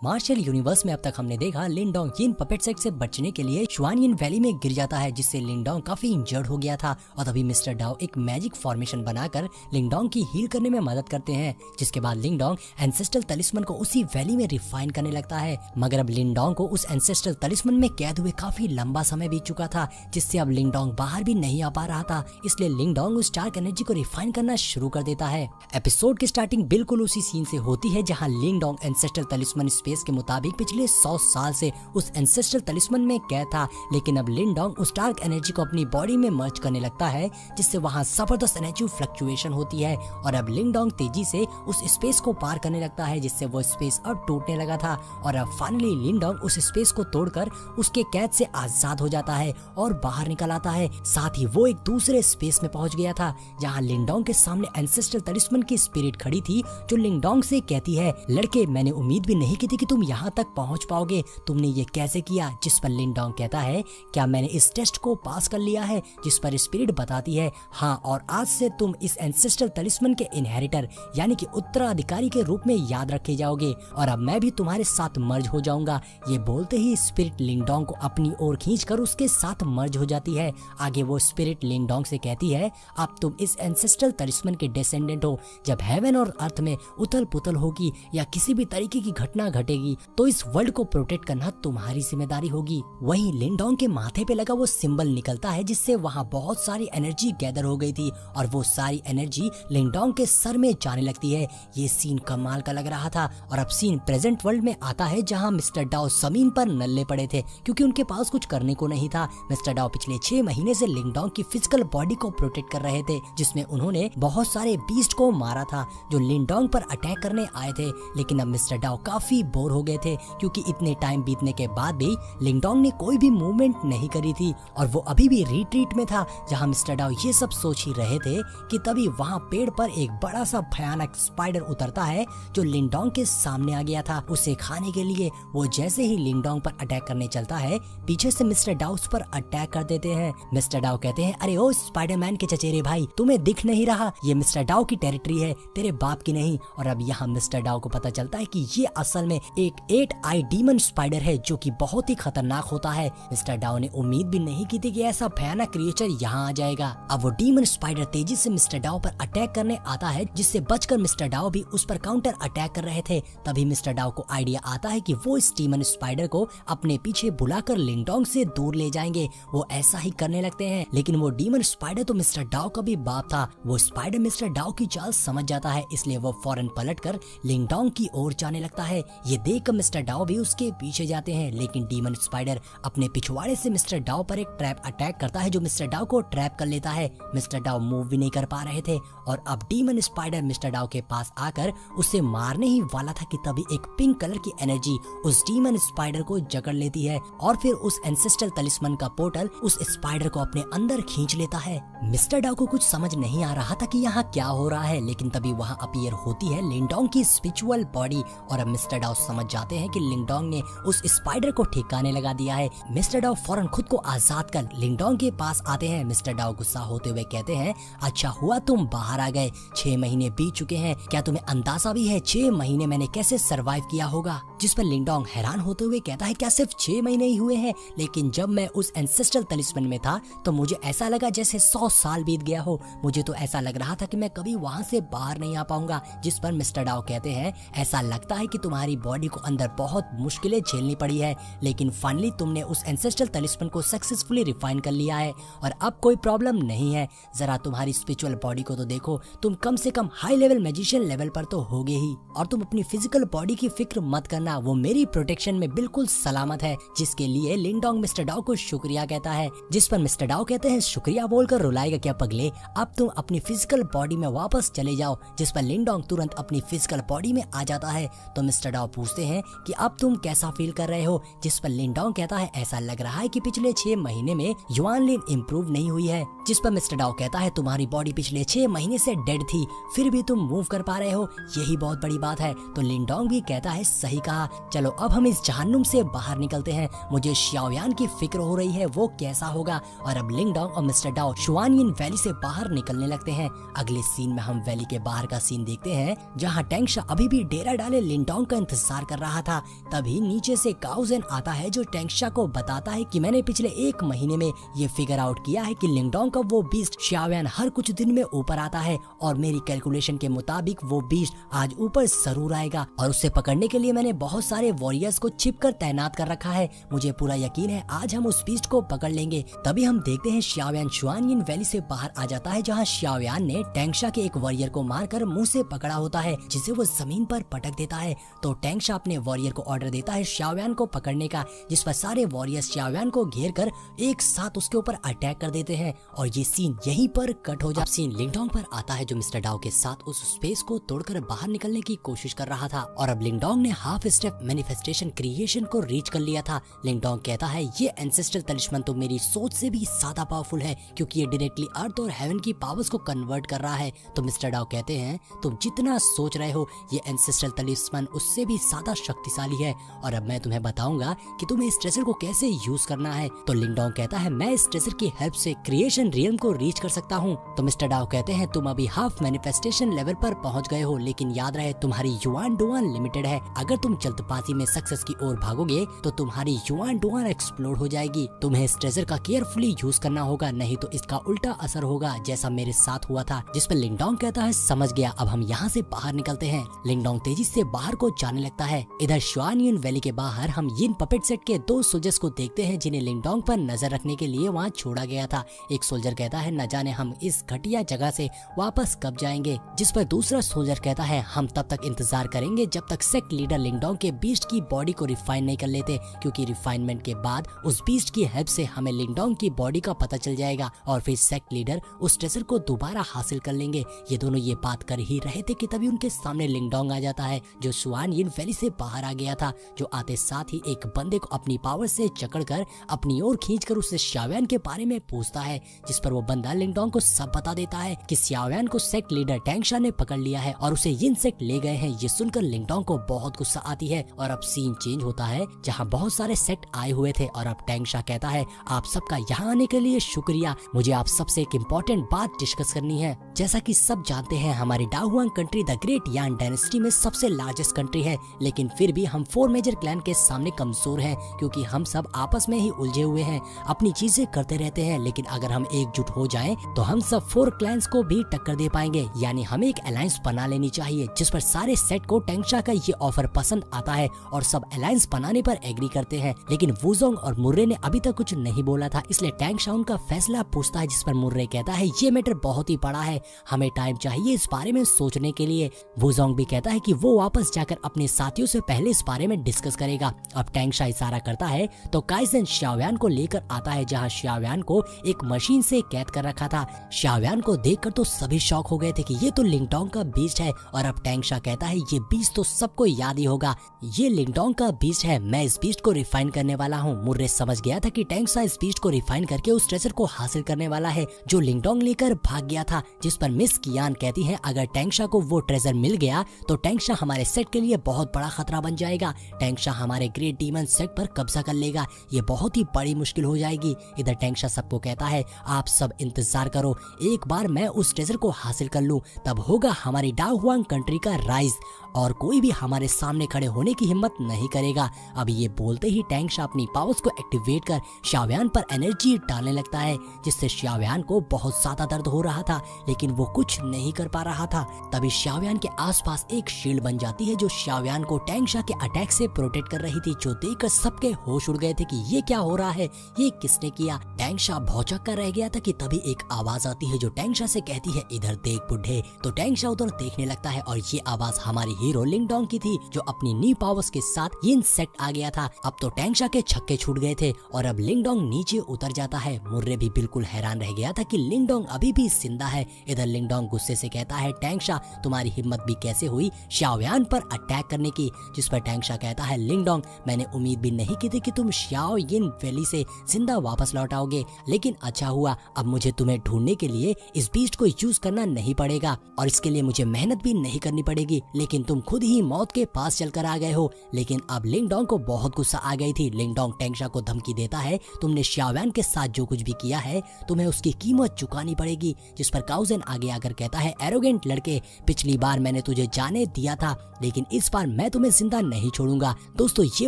Martial universe में अब तक हमने देखा लिंडोंग यिन पपेट सेट से बचने के लिए शुआनयिन वैली में गिर जाता है, जिससे लिंडोंग काफी इंजर्ड हो गया था और तभी मिस्टर डाओ एक मैजिक फॉर्मेशन बनाकर लिंडोंग की हील करने में मदद करते हैं। जिसके बाद लिंडोंग एंसेस्ट्रल तलिस्मन को उसी वैली में रिफाइन करने लगता है। मगर अब लिंडोंग को उस एंसेस्ट्रल तलिस्मन में कैद हुए काफी लंबा समय बीत चुका था, जिससे अब लिंडोंग बाहर भी नहीं आ पा रहा था। इसलिए लिंडोंग उस डार्क एनर्जी को रिफाइन करना शुरू कर देता है। एपिसोड की स्टार्टिंग बिल्कुल उसी सीन से होती है जहां लिंडोंग एंसेस्ट्रल तलिस्मन स्पेस के मुताबिक पिछले 100 साल से उस एंसेस्ट्रल तलिस्मन में कैद था। लेकिन अब लिंडोंग उस डार्क एनर्जी को अपनी बॉडी में मर्ज करने लगता है, जिससे वहां जबरदस्त एनर्जी फ्लक्चुएशन होती है और अब लिंडोंग तेजी से उस स्पेस को पार करने लगता है, जिससे वो स्पेस अब टूटने लगा था। और अब फाइनली लिंडोंग उस स्पेस को तोड़कर उसके कैद से आजाद हो जाता है और बाहर निकल आता है। साथ ही वो एक दूसरे स्पेस में पहुंच गया था जहां लिंडोंग के सामने एंसेस्ट्रल तलिस्मन की स्पिरिट खड़ी थी, जो लिंडोंग से कहती है, लड़के मैंने उम्मीद भी नहीं की थी कि तुम यहाँ तक पहुँच पाओगे, तुमने ये कैसे किया? जिस पर लिंडोंग कहता है, क्या मैंने इस टेस्ट को पास कर लिया है? जिस पर स्पिरिट बताती है, हाँ, और आज से तुम इस एंसेस्ट्रल तलिस्मन के इनहेरिटर यानी कि उत्तराधिकारी के रूप में याद रखे जाओगे और अब मैं भी तुम्हारे साथ मर्ज हो जाऊंगा। ये बोलते ही स्पिरिट लिंडोंग को अपनी ओर खींचकर उसके साथ मर्ज हो जाती है। आगे वो स्पिरिट लिंडोंग से कहती है, अब तुम इस एंसेस्ट्रल तलिस्मन के डिसेंडेंट हो। जब हेवन और अर्थ में उथल पुथल होगी या किसी भी तरीके की घटना घटेगी तो इस वर्ल्ड को प्रोटेक्ट करना तुम्हारी जिम्मेदारी होगी। वहीं लिंडोंग के माथे पे लगा वो सिंबल निकलता है, जिससे वहाँ बहुत सारी एनर्जी गैदर हो गई थी और वो सारी एनर्जी लिंडोंग के सर में जाने लगती है। ये सीन कमाल का लग रहा था। और अब सीन प्रेजेंट वर्ल्ड में आता है जहाँ मिस्टर डाओ जमीन पर नल्ले पड़े थे क्योंकि उनके पास कुछ करने को नहीं था। मिस्टर डाओ पिछले 6 महीने से लिंडोंग की फिजिकल बॉडी को प्रोटेक्ट कर रहे थे, जिसमें उन्होंने बहुत सारे बीस्ट को मारा था जो लिंडोंग पर अटैक करने आए थे। लेकिन अब मिस्टर डाओ काफी बोर हो गए थे क्योंकि इतने टाइम बीतने के बाद भी लिंडोंग ने कोई भी मूवमेंट नहीं करी थी और वो अभी भी रिट्रीट में था। जहां मिस्टर डाओ ये सब सोच ही रहे थे कि तभी वहां पेड़ पर एक बड़ा सा भयानक स्पाइडर उतरता है जो लिंडोंग के सामने आ गया था उसे खाने के लिए। वो जैसे ही लिंडोंग पर अटैक करने चलता है, पीछे से मिस्टर डाओ उस पर अटैक कर देते हैं। मिस्टर डाओ कहते हैं, अरे ओ स्पाइडरमैन के चचेरे भाई, तुम्हें दिख नहीं रहा? ये मिस्टर डाओ की टेरिटरी है, तेरे बाप की नहीं। और अब यहाँ मिस्टर डाओ को पता चलता है कि ये असल में एक 8 आई डीमन स्पाइडर है जो कि बहुत ही खतरनाक होता है। मिस्टर डाओ ने उम्मीद भी नहीं की थी कि ऐसा भयानक क्रिएचर यहाँ आ जाएगा। अब वो डीमन स्पाइडर तेजी से मिस्टर डाओ पर अटैक करने आता है, जिससे बचकर मिस्टर डाओ भी उस पर काउंटर अटैक कर रहे थे। तभी मिस्टर डाओ को आइडिया आता है कि वो इस डीमन स्पाइडर को अपने पीछे बुलाकर लिंडोंग से दूर ले जाएंगे। वो ऐसा ही करने लगते हैं, लेकिन वो डीमन स्पाइडर तो मिस्टर डाओ का भी बाप था। वो स्पाइडर मिस्टर डाओ की चाल समझ जाता है, इसलिए वो फौरन पलटकर लिंडोंग की ओर जाने लगता है। ये देखकर मिस्टर डाओ भी उसके पीछे जाते हैं, लेकिन डीमन स्पाइडर अपने पिछवाड़े से मिस्टर डाओ पर एक ट्रैप अटैक करता है जो मिस्टर डाओ को ट्रैप कर लेता है। मिस्टर डाओ मूव भी नहीं कर पा रहे थे और अब डीमन स्पाइडर मिस्टर डाओ के पास आकर उसे मारने ही वाला था कि तभी एक पिंक कलर की एनर्जी उस डीमन स्पाइडर को जकड़ लेती है और फिर उस एंसेस्ट्रल तलिस्मन का पोर्टल उस स्पाइडर को अपने अंदर खींच लेता है। मिस्टर डाओ को कुछ समझ नहीं आ रहा था कि यहाँ क्या हो रहा है, लेकिन तभी वहाँ अपीयर होती है लिंडोंग की स्पिरिचुअल बॉडी और अब मिस्टर डाओ समझ जाते हैं कि लिंडोंग ने उस स्पाइडर को ठिकाने लगा दिया है। मिस्टर डाओ फौरन खुद को आजाद कर लिंडोंग के पास आते हैं। मिस्टर डाओ गुस्सा होते हुए कहते हैं, अच्छा हुआ तुम बाहर आ गए, 6 महीने बीत चुके हैं, क्या तुम्हें अंदाजा भी है 6 महीने मैंने कैसे सरवाइव किया होगा? जिस पर लिंडोंग हैरान होते हुए कहता है, क्या सिर्फ 6 महीने ही हुए हैं? लेकिन जब मैं उस एंसेस्ट्रल तलिस्मन में था तो मुझे ऐसा लगा जैसे 100 साल बीत गया हो। मुझे तो ऐसा लग रहा था कि मैं कभी वहाँ से बाहर नहीं आ पाऊंगा। जिस पर मिस्टर डाओ कहते हैं, ऐसा लगता है कि तुम्हारी बॉडी को अंदर बहुत मुश्किलें झेलनी पड़ी है, लेकिन फाइनली तुमने उस एंसेस्ट्रल तलिस्मन को सक्सेसफुली रिफाइन कर लिया है और अब कोई प्रॉब्लम नहीं है। जरा तुम्हारी स्पिरिचुअल बॉडी को तो देखो, तुम कम से कम हाई लेवल मैजिशियन लेवल पर तो होगे ही। और तुम अपनी फिजिकल बॉडी की फिक्र मत करना, वो मेरी प्रोटेक्शन में बिल्कुल सलामत है। जिसके लिए लिंडोंग मिस्टर डाओ को शुक्रिया कहता है। जिस पर मिस्टर डाओ कहते हैं, शुक्रिया बोलकर रुलाएगा क्या पगले, अब तुम अपनी फिजिकल बॉडी में वापस चले जाओ। जिस पर लिंडोंग तुरंत अपनी फिजिकल बॉडी में आ जाता है। तो मिस्टर डाओ पूछते हैं कि अब तुम कैसा फील कर रहे हो? जिस पर लिंडोंग कहता है, ऐसा लग रहा है कि पिछले 6 महीने में युआनलिन इम्प्रूव नहीं हुई है। जिस पर मिस्टर डाओ कहता है, तुम्हारी बॉडी पिछले 6 महीने से डेड थी, फिर भी तुम मूव कर पा रहे हो, यही बहुत बड़ी बात है। तो लिंडोंग भी कहता है, सही कहा, चलो अब हम इस जहन्नुम से बाहर निकलते हैं। मुझे शाओयान की फिक्र हो रही है, वो कैसा होगा। और अब लिंडोंग और मिस्टर डाओ शुआनयिन वैली से बाहर निकलने लगते हैं। अगले सीन में हम वैली के बाहर का सीन देखते हैं जहाँ टैंगशा अभी भी डेरा डाले लिंडोंग का इंतजार इंतजार कर रहा था। तभी नीचे से काओजेन आता है जो टैंगशा को बताता है कि मैंने पिछले 1 महीने में ये फिगर आउट किया है कि लिंगडोंग का वो बीस्ट xiaoyan हर कुछ दिन में ऊपर आता है और मेरी कैलकुलेशन के मुताबिक वो बीस्ट आज ऊपर जरूर आएगा और उसे पकड़ने के लिए मैंने बहुत सारे वॉरियर्स को छिप कर तैनात कर रखा है। मुझे पूरा यकीन है आज हम उस बीस्ट को पकड़ लेंगे। तभी हम देखते हैं xiaoyan शुआनयिन वैली से बाहर आ जाता है जहाँ xiaoyan ने टैंगशा के एक वॉरियर को मारकर मुंह से पकड़ा होता है जिसे वो जमीन पर पटक देता है। तो टैंगशा अपने वॉरियर को ऑर्डर देता है xiaoyan को पकड़ने का, जिस पर सारे वॉरियर्स xiaoyan को घेर कर एक साथ उसके ऊपर अटैक कर देते हैं और ये सीन यहीं पर कट हो जाता। सीन लिंगडोंग पर आता है जो मिस्टर डाओ के साथ उस स्पेस को तोड़कर बाहर निकलने की कोशिश कर रहा था और अब लिंगडोंग ने हाफ स्टेप मैनिफेस्टेशन क्रिएशन को रीच कर लिया था। लिंगडोंग कहता है ये एंसेस्ट्रल तलिस्मान तो मेरी सोच से भी ज्यादा पावरफुल है क्योंकि ये डायरेक्टली अर्थ और हेवन की पावर्स को कन्वर्ट कर रहा है। तो मिस्टर डाओ कहते हैं तुम जितना सोच रहे हो ये एंसेस्ट्रल तलिस्मान उससे भी ज्यादा शक्तिशाली है और अब मैं तुम्हें बताऊंगा कि तुम्हें इस ट्रेजर को कैसे यूज करना है। तो लिंगडोंग कहता है मैं इस ट्रेजर की हेल्प से क्रिएशन रियल्म को रीच कर सकता हूँ। तो मिस्टर डाओ कहते हैं तुम अभी हाफ मैनिफेस्टेशन लेवल पर पहुंच गए हो, लेकिन याद रहे तुम्हारी युआन डुआन लिमिटेड है। अगर तुम जल्दबाजी में सक्सेस की ओर भागोगे तो तुम्हारी युआन डुआन एक्सप्लोड हो जाएगी। तुम्हें इस ट्रेजर का केयरफुली यूज करना होगा, नहीं तो इसका उल्टा असर होगा जैसा मेरे साथ हुआ था। जिस पर लिंगडोंग कहता है समझ गया, अब हम यहाँ से बाहर निकलते हैं। लिंगडोंग तेजी से बाहर को जाने लगता है। इधर शुआनयिन वैली के बाहर हम यिन पपेट सेट के 2 सोल्जर्स को देखते हैं जिन्हें लिंगडोंग पर नजर रखने के लिए वहाँ छोड़ा गया था। एक सोल्जर कहता है न जाने हम इस घटिया जगह से वापस कब जाएंगे, जिस पर दूसरा सोल्जर कहता है हम तब तक इंतजार करेंगे जब तक सेक्ट लीडर लिंगडोंग के बीस्ट की बॉडी को रिफाइन नहीं कर लेते, क्योंकि रिफाइनमेंट के बाद उस बीस्ट की हेल्प से हमें लिंगडोंग की बॉडी का पता चल जाएगा और फिर सेक्ट लीडर उस ट्रेजर को दोबारा हासिल कर लेंगे। ये दोनों ये बात कर ही रहे थे कि तभी उनके सामने लिंगडोंग आ जाता है जो शुआनयिन वैली से बाहर आ गया था, जो आते साथ ही एक बंदे को अपनी पावर से जकड़कर अपनी ओर खींचकर उससे xiaoyan के बारे में पूछता है, जिस पर वो बंदा लिंगडोंग को सब बता देता है कि xiaoyan को सेक्ट लीडर टैंगशा ने पकड़ लिया है और उसे यिन सेक्ट ले गए हैं। ये सुनकर लिंगडोंग को बहुत गुस्सा आती है और अब सीन चेंज होता है जहाँ बहुत सारे सेक्ट आए हुए थे और अब टैंगशा कहता है आप सबका यहाँ आने के लिए शुक्रिया, मुझे आप सबसे एक इम्पोर्टेंट बात डिस्कस करनी है। जैसा कि सब जानते हैं हमारी डाहुआंग कंट्री द ग्रेट यान डायनेस्टी में सबसे लार्जेस्ट कंट्री है, लेकिन फिर भी हम 4 मेजर क्लैन के सामने कमजोर हैं क्योंकि हम सब आपस में ही उलझे हुए हैं, अपनी चीजें करते रहते हैं। लेकिन अगर हम एकजुट हो जाएं तो हम सब 4 क्लैंस को भी टक्कर दे पाएंगे, यानी हमें एक अलायंस बना लेनी चाहिए। जिस पर सारे सेट को टैंगशा का ये ऑफर पसंद आता है और सब अलायंस बनाने पर एग्री करते हैं, लेकिन वुजोंग और मुर्रे ने अभी तक कुछ नहीं बोला था, इसलिए टैंगशा उनका फैसला पूछता है। जिस पर मुर्रे कहता है ये मैटर बहुत ही बड़ा है, हमें टाइम चाहिए इस बारे में सोचने के लिए। वुजोंग भी कहता है कि वो वापस जाकर अपने साथियों से पहले इस बारे में डिस्कस करेगा। अब टैंगशा इशारा करता है तो काइसेन xiaoyan को लेकर आता है जहाँ xiaoyan को एक मशीन से कैद कर रखा था। xiaoyan को देखकर तो सभी शॉक हो गए थे कि ये तो लिंगडोंग का बीस्ट है और अब टैंगशा कहता है ये बीस्ट तो सबको याद ही होगा, ये लिंगडोंग का बीस्ट है, मैं इस बीस्ट को रिफाइन करने वाला हूँ। मुर्रे समझ गया था कि टैंगशा इस बीस्ट को रिफाइन करके उस ट्रेजर को हासिल करने वाला है जो लिंगडोंग लेकर भाग गया था। जिस पर मिस कियान कहती है अगर टैंगशा को वो ट्रेजर मिल गया तो टैंगशा हमारे सेट के लिए बहुत बड़ा खतरा बन जाएगा, टैंगशा हमारे ग्रेट डीमन सेट पर कब्जा कर लेगा, ये बहुत ही बड़ी मुश्किल हो जाएगी। इधर टैंगशा सबको कहता है आप सब इंतजार करो, एक बार मैं उस ट्रेजर को हासिल कर लूं तब होगा हमारी डाहुआंग कंट्री का राइज और कोई भी हमारे सामने खड़े होने की हिम्मत नहीं करेगा। अब ये बोलते ही टैंगशा अपनी पावर्स को एक्टिवेट कर xiaoyan पर एनर्जी डालने लगता है, जिससे xiaoyan को बहुत ज्यादा दर्द हो रहा था लेकिन वो कुछ नहीं कर पा रहा था। तभी xiaoyan के आसपास एक शील्ड बन जाती है जो xiaoyan को टैंगशा के अटैक से प्रोटेक्ट कर रही थी, जो देखकर सबके होश उड़ गए थे कि ये क्या हो रहा है, ये किसने किया। टैंगशा भौचक कर रह गया था कि तभी एक आवाज आती है जो टैंगशा से कहती है इधर देख बुढ़े। तो टैंगशा उधर देखने लगता है और ये आवाज हमारी हीरो लिंगडोंग की थी जो अपनी नी पावर्स के साथ यिन सेक्ट आ गया था। अब तो टैंगशा के छक्के छूट गए थे और अब लिंगडोंग नीचे उतर जाता है। मुर्रे भी बिल्कुल हैरान रह गया था कि लिंगडोंग अभी भी जिंदा है। इधर लिंगडोंग गुस्से से कहता है टैंगशा तुम्हारी हिम्मत भी कैसे हुई xiaoyan पर अटैक करने की। जिस पर टैंगशा कहता है लिंगडोंग मैंने उम्मीद भी नहीं की थी कि तुम xiaoyan वैली से जिंदा वापस लौट आओगे, लेकिन अच्छा हुआ अब मुझे तुम्हें ढूंढने के लिए इस बीस्ट को यूज करना नहीं पड़ेगा और इसके लिए मुझे मेहनत भी नहीं करनी पड़ेगी, लेकिन तुम तुम खुद ही मौत के पास चलकर आ गए हो। लेकिन अब लिंग डोंग को बहुत गुस्सा आ गई थी। लिंग डोंग टेंगशा को धमकी देता है, तुमने xiaowan के साथ जो कुछ भी किया है तुम्हें उसकी कीमत चुकानी पड़ेगी। जिस पर काउजन आगे आकर कहता है, एरोगेंट लड़के, पिछली बार मैंने तुझे जाने दिया था लेकिन इस बार मैं तुम्हें जिंदा नहीं छोड़ूंगा। दोस्तों ये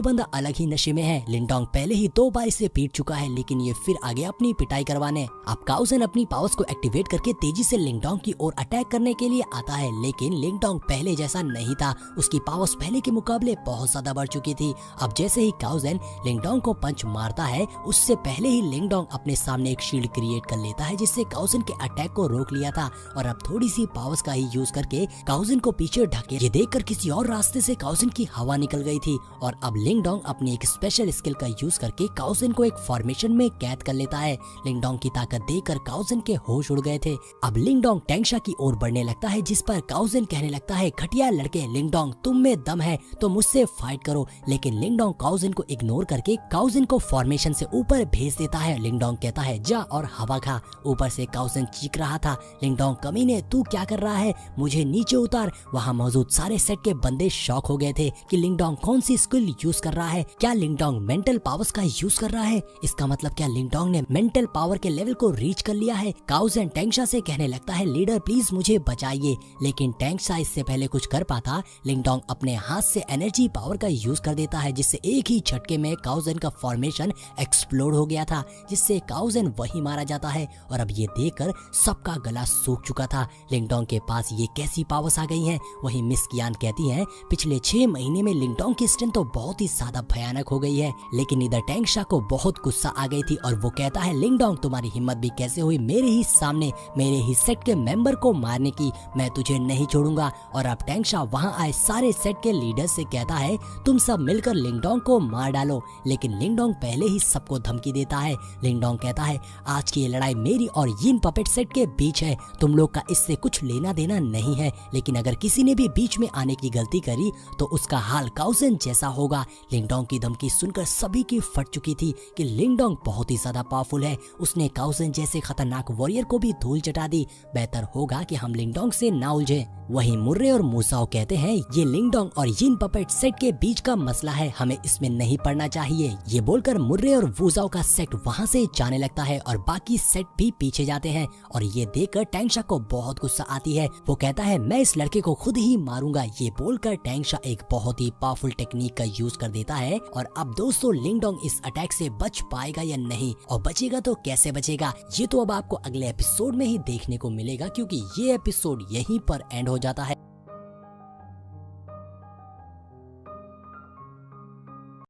बंदा अलग ही नशे में है। लिंग डोंग पहले ही 2 बार इसे पीट चुका है लेकिन ये फिर आगे अपनी पिटाई करवाने। अब काउजन अपनी पावर्स को एक्टिवेट करके तेजी से लिंग डोंग की ओर अटैक करने के लिए आता है, लेकिन लिंग डोंग पहले जैसा नहीं था। उसकी पावर्स पहले के मुकाबले बहुत ज्यादा बढ़ चुकी थी। अब जैसे ही काउजन लिंग डोंग को पंच मारता है उससे पहले ही लिंग डोंग अपने सामने एक शील्ड क्रिएट कर लेता है जिससे काउजन के अटैक को रोक लिया था। और अब थोड़ी सी पावर्स का ही यूज करके काउजन को पीछे ढके। ये देखकर किसी और रास्ते से काउजन की हवा निकल गई थी और अब लिंग डोंग अपनी एक स्पेशल स्किल का यूज करके काउजन को एक फॉर्मेशन में कैद कर लेता है। लिंग डोंग की ताकत देखकर काउजन के होश उड़ गए थे। अब लिंग डोंग टेंगशा की ओर बढ़ने लगता है जिस पर काउजन कहने लगता है, घटिया लड़के, लिंग डोंग तुम में दम है तो मुझसे फाइट करो। लेकिन लिंग डोंग काउजन को इग्नोर करके काउजन को फॉर्मेशन से ऊपर भेज देता है। लिंग डोंग कहता है, जा और हवा खा। ऊपर से काउजन चीख रहा था, लिंग डोंग कमीने तू क्या कर रहा है, मुझे नीचे उतार। वहाँ मौजूद सारे सेट के बंदे शॉक हो गए थे कि लिंग डोंग कौन सी स्किल यूज कर रहा है। क्या लिंग डोंग मेंटल पावर्स का यूज कर रहा है? इसका मतलब क्या लिंग डोंग ने मेंटल पावर के लेवल को रीच कर लिया है? काउजन टेंगशा से कहने लगता है, लीडर प्लीज मुझे बचाइए। लेकिन टेंगशा इससे पहले कुछ कर पाता, लिंग डोंग अपने हाथ से एनर्जी पावर का यूज कर देता है जिससे एक ही झटके में काउजन का फॉर्मेशन एक्सप्लोड हो गया था जिससे काउजन वही मारा जाता है। और अब ये देखकर सबका गला सूख चुका था। लिंग डोंग के पास ये कैसी पावर्स आ गई हैं? वही मिस कियान कहती हैं, पिछले 6 महीने में लिंग डोंग की स्ट्रेंथ तो बहुत ही ज्यादा भयानक हो गई है। लेकिन इधर टेंगशा को बहुत गुस्सा आ गई थी और वो कहता है, लिंग डोंग तुम्हारी हिम्मत भी कैसे हुई मेरे ही सामने मेरे ही सेट के मेंबर को मारने की, मैं तुझे नहीं छोड़ूंगा। और अब टेंगशा वहां आए सारे सेट के लीडर से कहता है, तुम सब मिलकर लिंग डोंग को मार डालो। लेकिन लिंग डोंग पहले ही सबको धमकी देता है। लिंग डोंग कहता है, आज की ये लड़ाई मेरी और यिन पपेट सेट के बीच है, तुम लोग का इससे कुछ लेना देना नहीं है। लेकिन अगर किसी ने भी बीच में आने की गलती करी तो उसका हाल काउजन जैसा होगा। लिंग डोंग की धमकी सुनकर सभी की फट चुकी थी कि लिंग डोंग बहुत ही ज्यादा पावरफुल है। उसने काउजन जैसे खतरनाक वॉरियर को भी धूल चटा दी। बेहतर होगा कि हम लिंग डोंग से ना उलझे। वहीं मुर्रे और मूसाओ कहते हैं, ये लिंग डोंग और यिन पपेट सेट के बीच का मसला है, हमें इसमें नहीं पड़ना चाहिए। ये बोलकर मुर्रे और वूजाओ का सेट वहां से जाने लगता है और बाकी सेट भी पीछे जाते हैं। और ये देखकर टेंगशा को बहुत गुस्सा आती है। वो कहता है, मैं इस लड़के को खुद ही मारूंगा। ये बोलकर टेंगशा एक बहुत ही पावरफुल टेक्निक का यूज कर देता है। और अब दोस्तों लिंग डोंग इस अटैक से बच पाएगा या नहीं, और बचेगा तो कैसे बचेगा, ये तो अब आपको अगले एपिसोड में ही देखने को मिलेगा क्योंकि ये एपिसोड यहीं पर एंड हो जाता है।